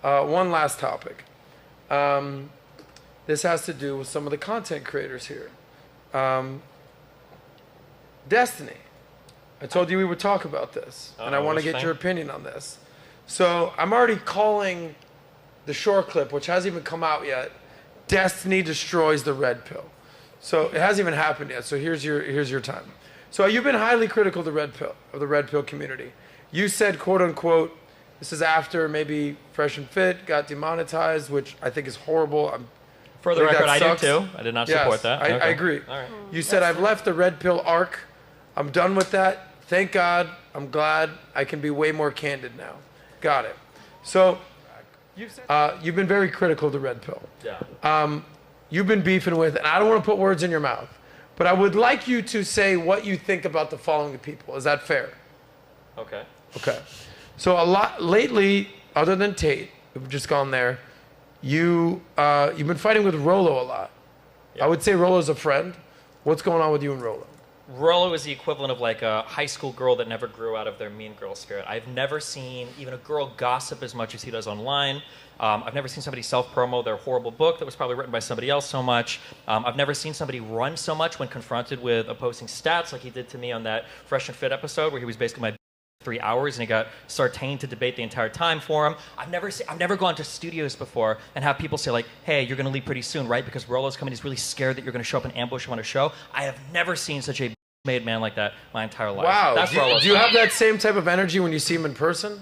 One last topic. This has to do with some of the content creators here. Destiny. I told you we would talk about this, and I want to get your opinion on this. So I'm already calling the short clip, which hasn't even come out yet, Destiny destroys the red pill. So it hasn't even happened yet. So here's your time. So you've been highly critical of the red pill community. You said, quote unquote, this is after maybe Fresh and Fit got demonetized, which I think is horrible. For the record, I do too. I did not support that. I agree. All right. You said, I've left the red pill arc. I'm done with that. Thank God. I'm glad I can be way more candid now. Got it. So you've been very critical of the red pill. Yeah. You've been beefing with, and I don't want to put words in your mouth, but I would like you to say what you think about the following people. Is that fair? Okay. Okay. So a lot lately, other than Tate, we've just gone there, you've been fighting with Rollo a lot. Yeah. I would say Rollo's a friend. What's going on with you and Rollo? Rollo is the equivalent of like a high school girl that never grew out of their mean girl spirit. I've never seen even a girl gossip as much as he does online. I've never seen somebody self-promo their horrible book that was probably written by somebody else so much. I've never seen somebody run so much when confronted with opposing stats like he did to me on that Fresh and Fit episode where he was basically my 3 hours and he got Sartain to debate the entire time for him. I've never gone to studios before and have people say like, hey, you're going to leave pretty soon, right? Because Rollo's coming, he's really scared that you're going to show up and ambush him on a show. I have never seen such a made man like that my entire life. Wow. That's do you have that same type of energy when you see him in person?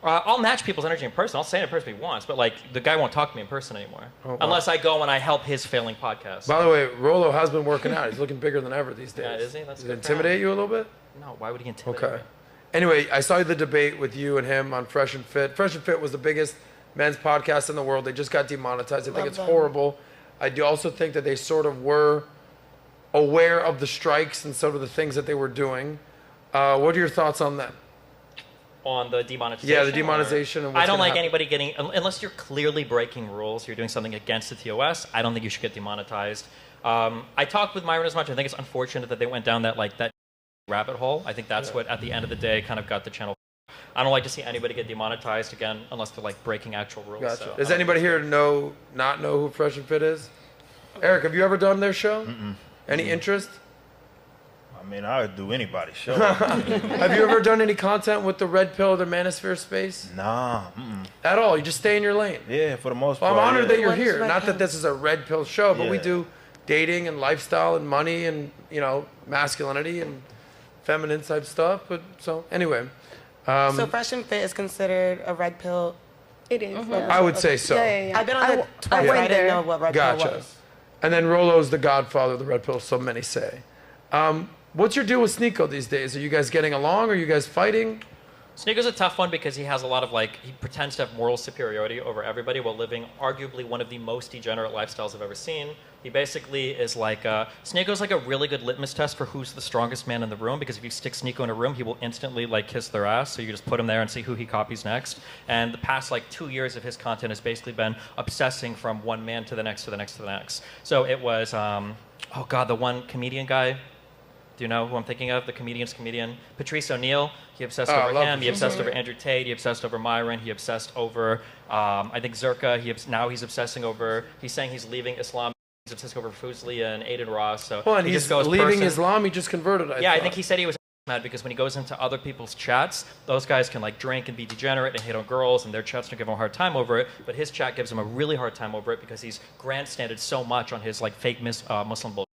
I'll match people's energy in person. I'll say it in person if he wants, but like the guy won't talk to me in person anymore. Oh, wow. Unless I go and I help his failing podcast. By the way, Rollo has been working out. He's looking bigger than ever these days. Yeah, is he? That's Does it intimidate you a little bit? No, why would he intimidate me? Anyway, I saw the debate with you and him on Fresh and Fit. Fresh and Fit was the biggest men's podcast in the world. They just got demonetized. I think it's horrible. I do also think that they sort of were aware of the strikes and sort of the things that they were doing. What are your thoughts on that? On the demonetization? Yeah, the demonetization. And I don't like anybody getting, unless you're clearly breaking rules, you're doing something against the TOS, I don't think you should get demonetized. I talked with Myron as much. I think it's unfortunate that they went down that rabbit hole. I think that's what, at the end of the day, kind of got the channel. I don't like to see anybody get demonetized again, unless they're like breaking actual rules. Gotcha. So, does anybody here not know who Fresh and Fit is? Eric, have you ever done their show? Any interest? I mean, I would do anybody's show. Have you ever done any content with the red pill or the manosphere space? Nah. At all? You just stay in your lane? Yeah, for the most part. Well, I'm honored that you're here. Not that this is a red pill show, but we do dating and lifestyle and money and, masculinity and feminine type stuff. But so, anyway. So Fresh and Fit is considered a red pill? It is. I would say so. Yeah. I've been on the Twitter. I didn't know what red pill was. And then Rollo's the godfather of the red pill, so many say. What's your deal with Sneako these days? Are you guys getting along? Are you guys fighting? Sneako's a tough one because he has a lot of he pretends to have moral superiority over everybody while living arguably one of the most degenerate lifestyles I've ever seen. He basically is Sneako's like a really good litmus test for who's the strongest man in the room, because if you stick Sneako in a room, he will instantly kiss their ass, so you just put him there and see who he copies next. And the past 2 years of his content has basically been obsessing from one man to the next to the next to the next. So it was, oh God, the one comedian guy. Do you know who I'm thinking of? The comedian. Patrice O'Neill. He obsessed over him. He obsessed over Andrew Tate. He obsessed over Myron. He obsessed over, I think, Zerka. Now he's obsessing over, he's saying he's leaving Islam. He's obsessing over Fuzli and Aiden Ross. So he just goes leaving Islam? He just converted, I think he said he was mad because when he goes into other people's chats, those guys can drink and be degenerate and hit on girls, and their chats don't give him a hard time over it, but his chat gives him a really hard time over it because he's grandstanded so much on his fake Muslim bullshit.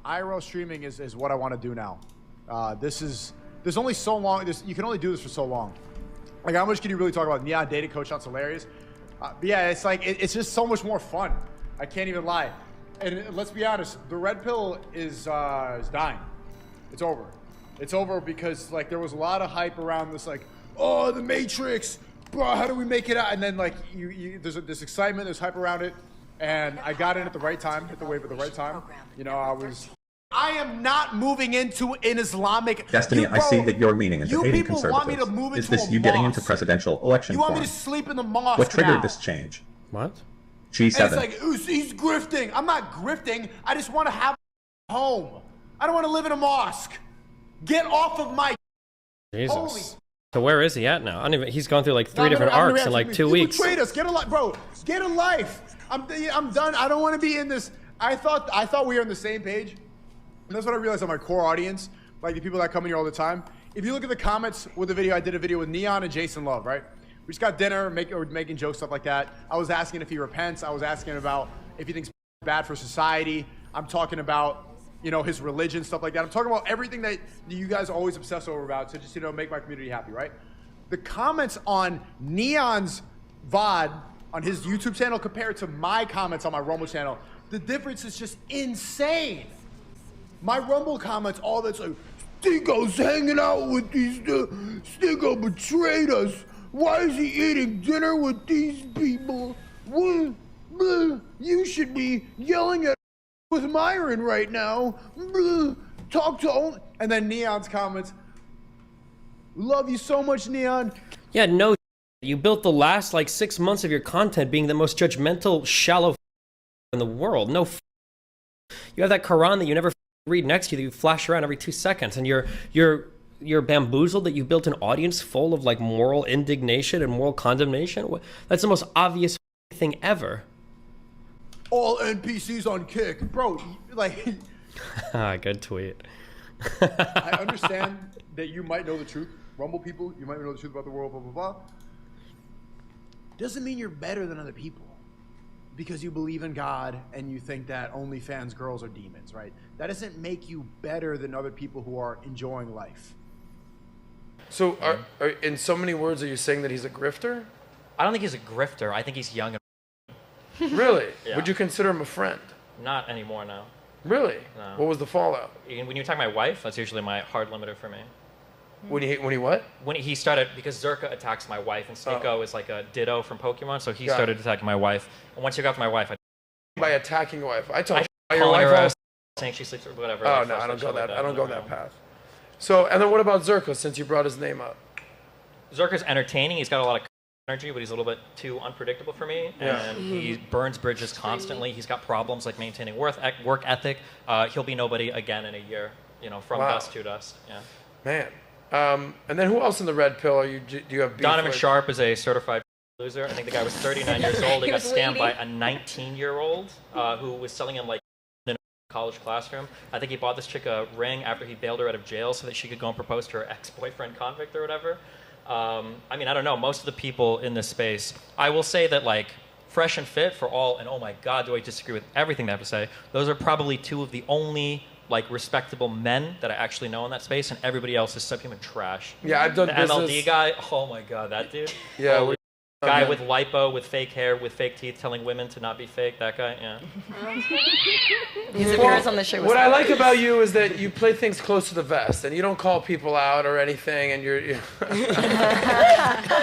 IRL streaming is what I want to do now. There's only so long, you can only do this for so long. How much can you really talk about? Yeah, dating coach, that's hilarious. But yeah, it's just so much more fun. I can't even lie. And let's be honest, the red pill is dying. It's over. It's over because there was a lot of hype around this oh, the Matrix, bro, how do we make it out? And then there's this excitement, there's hype around it. And I got in at the right time, hit the wave at the right time. I am not moving into an Islamic... Destiny, I see that your meaning is hating conservatives. Is this you getting into presidential election form? You want me to sleep in the mosque What triggered this change? What? G7. And it's he's grifting. I'm not grifting. I just want to have a home. I don't want to live in a mosque. Get off of my... Jesus. Holy So where is he at now? I don't even, he's gone through like 3 different arcs in like 2 weeks. You betrayed us. Get a life, bro. Get a life. I'm done. I don't want to be in this. I thought we were on the same page. And that's what I realized on my core audience, like the people that come in here all the time. If you look at the comments with the video, I did a video with Neon and Jason Love, right? We just got dinner, making jokes, stuff like that. I was asking if he repents. I was asking about if he thinks it's bad for society. I'm talking about, his religion, stuff like that. I'm talking about everything that you guys always obsess over about to just, make my community happy, right? The comments on Neon's VOD on his YouTube channel compared to my comments on my Rumble channel, the difference is just insane. My Rumble comments, all that's like, Sneako's hanging out with these, Sneako betrayed us. Why is he eating dinner with these people? You should be yelling at with Myron right now. Talk to only. And then Neon's comments. Love you so much, Neon. Yeah, no. You built the last like 6 months of your content being the most judgmental, shallow in the world. No. You have that Quran that you never read next to you that you flash around every 2 seconds, and you're bamboozled that you built an audience full of like moral indignation and moral condemnation. That's the most obvious thing ever. All NPCs on Kick, bro. Like, good tweet. I understand that you might know the truth, Rumble people. You might know the truth about the world, blah blah blah. Doesn't mean you're better than other people because you believe in God and you think that OnlyFans girls are demons, right? That doesn't make you better than other people who are enjoying life. So, are in so many words, are you saying that he's a grifter? I don't think he's a grifter. I think he's young. Really? Yeah. Would you consider him a friend? Not anymore, no. Really? No. What was the fallout? When you attack my wife, that's usually my hard limiter for me. When he what? When he started, because Zerka attacks my wife, and Sneako is like a Ditto from Pokemon, so he started attacking my wife. And once you go after my wife, by attacking your wife, I told your wife her saying she sleeps or whatever. Oh no, I don't go that. I don't go that path. So, and then what about Zerka? Since you brought his name up, Zerka's entertaining. He's got a lot of energy, but he's a little bit too unpredictable for me. And he burns bridges constantly. He's got problems like maintaining work ethic. He'll be nobody again in a year. From dust to dust. Yeah. Man. And then who else in the red pill do you have beef Donovan with? Sharp is a certified loser. I think the guy was 39 years old. He got scammed by a 19-year-old who was selling him like in a college classroom. I think he bought this chick a ring after he bailed her out of jail so that she could go and propose to her ex-boyfriend convict or whatever. I mean, I don't know. Most of the people in this space, I will say that like Fresh and Fit for all, and oh my God, do I disagree with everything they have to say. Those are probably two of the only like respectable men that I actually know in that space, and everybody else is subhuman trash. Yeah, I've done the business. MLD guy. Oh my God, that dude. Yeah, guy with lipo, with fake hair, with fake teeth, telling women to not be fake. That guy. Yeah. His appearance on the show. What I like about you is that you play things close to the vest, and you don't call people out or anything. And you're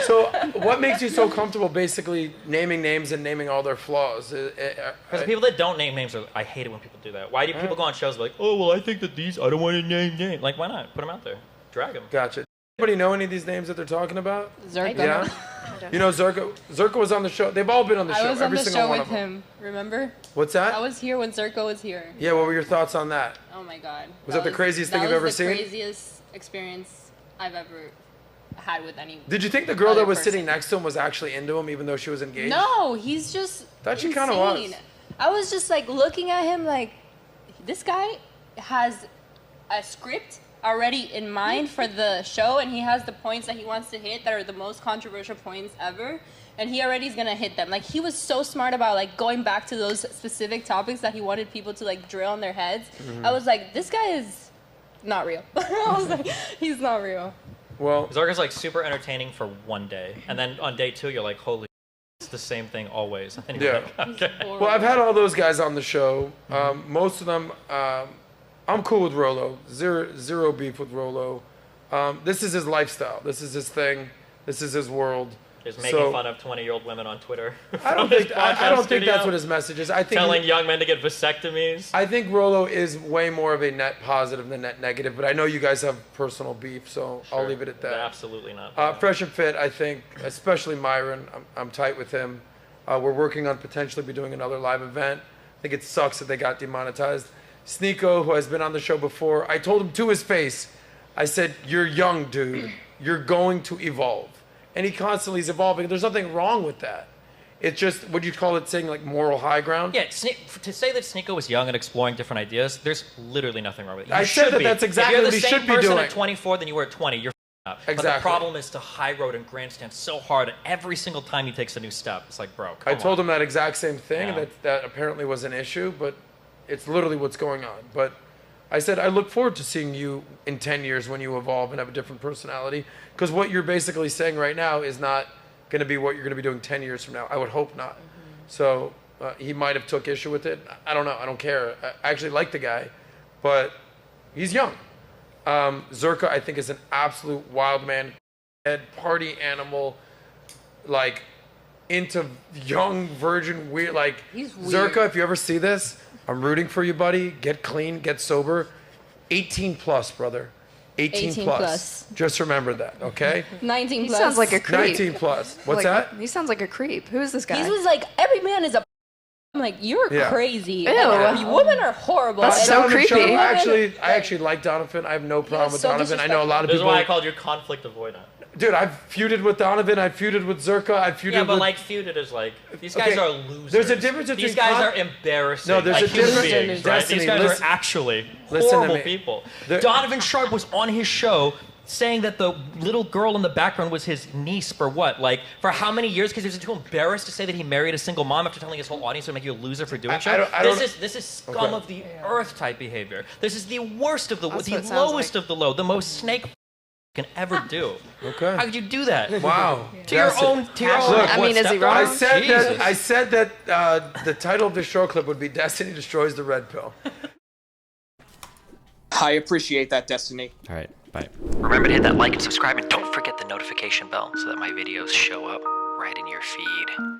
So, what makes you so comfortable, basically naming names and naming all their flaws? Because people that don't name names, I hate it when people do that. Why do people go on shows like, oh well, I think that these, I don't want to name names. Like, why not? Put them out there. Drag them. Gotcha. Anybody know any of these names that they're talking about? Zerka. Yeah. You know Zerka. Zerka was on the show. They've all been on the show. I was on every the single show one with of them. him. Remember? What's that? I was here when Zerka was here. Yeah. What were your thoughts on that? Oh my God. Was that the craziest thing you've ever seen? That was the craziest experience I've ever had with any. Did you think the girl that was person. sitting next to him was actually into him, even though she was engaged? No, he's just. Thought she kind of was. insane. I was just like looking at him like, this guy has a script already in mind for the show, and he has the points that he wants to hit that are the most controversial points ever, and he already is gonna hit them. Like, he was so smart about like going back to those specific topics that he wanted people to like drill in their heads. I was like, this guy is not real. I was like, he's not real. Well, Zerka's like super entertaining for one day, and then on day two you're like, holy, it's the same thing always. And you're yeah. like, okay. Well, I've had all those guys on the show. Most of them, I'm cool with Rollo. Zero beef with Rollo. This is his lifestyle. This is his thing. This is his world. Just making fun of 20-year-old women on Twitter. I don't think that's what his message is. I think telling young men to get vasectomies. I think Rollo is way more of a net positive than net negative, but I know you guys have personal beef, so I'll leave it at that. Absolutely not. Fresh and Fit, I think, especially Myron, I'm tight with him. We're working on potentially be doing another live event. I think it sucks that they got demonetized. Sneako, who has been on the show before, I told him to his face, I said, you're young, dude. you're going to evolve. And he constantly is evolving. There's nothing wrong with that. It's just, would you call it saying like moral high ground? Yeah, to say that Sneako was young and exploring different ideas, there's literally nothing wrong with it. I said that that's exactly what he should be doing. If you're the same person at 24 than you were at 20, you're up. Exactly. But the problem is to high road and grandstand so hard every single time he takes a new step. It's like, bro, come I told on. him that exact same thing, Yeah. that apparently was an issue, but it's literally what's going on. But I said, I look forward to seeing you in 10 years when you evolve and have a different personality, because what you're basically saying right now is not going to be what you're going to be doing 10 years from now. I would hope not. So he might have took issue with it. I don't know. I don't care. I actually like the guy, but he's young. Zerka, I think, is an absolute wild man, party animal, like into young virgin weird. Like He's weird. Zerka, if you ever see this, I'm rooting for you, buddy. Get clean, get sober. 18 plus, brother. 18 plus. Just remember that, okay? 19 He plus. sounds like a creep. 19 plus. What's Like, that? He sounds like a creep. Who is this guy? He was like, every man is a. I'm like, you're Yeah. crazy. Ew. And women are horrible. That's And so Donovan creepy. Sharp, women- I actually like Donovan. I have no problem with so Donovan. I know a lot of This is people. why I called you conflict avoidant. Dude, I've feuded with Donovan. I've feuded with Zerka. I've feuded Yeah, but with. like feuded is like these guys Okay, are losers. there's a difference These between guys con- are embarrassing. No, there's like a human difference- beings, right? Destiny, These guys listen- are actually listen to horrible me. people. There- Donovan Sharp was on his show saying that the little girl in the background was his niece for what? Like, for how many years? Because he was too embarrassed to say that he married a single mom after telling his whole audience to make you a loser for doing so. This is scum Okay. of the earth type behavior. This is the worst of the That's the what it sounds lowest like. of the low, the most snake can ever do. Okay. How could you do that? Wow. To your That's it. own, to your own. Look, I mean, is he stepdaughter? wrong? I said that the title of the show clip would be Destiny Destroys the Red Pill. I appreciate that, Destiny. All right, bye. Remember to hit that like and subscribe, and don't forget the notification bell so that my videos show up right in your feed.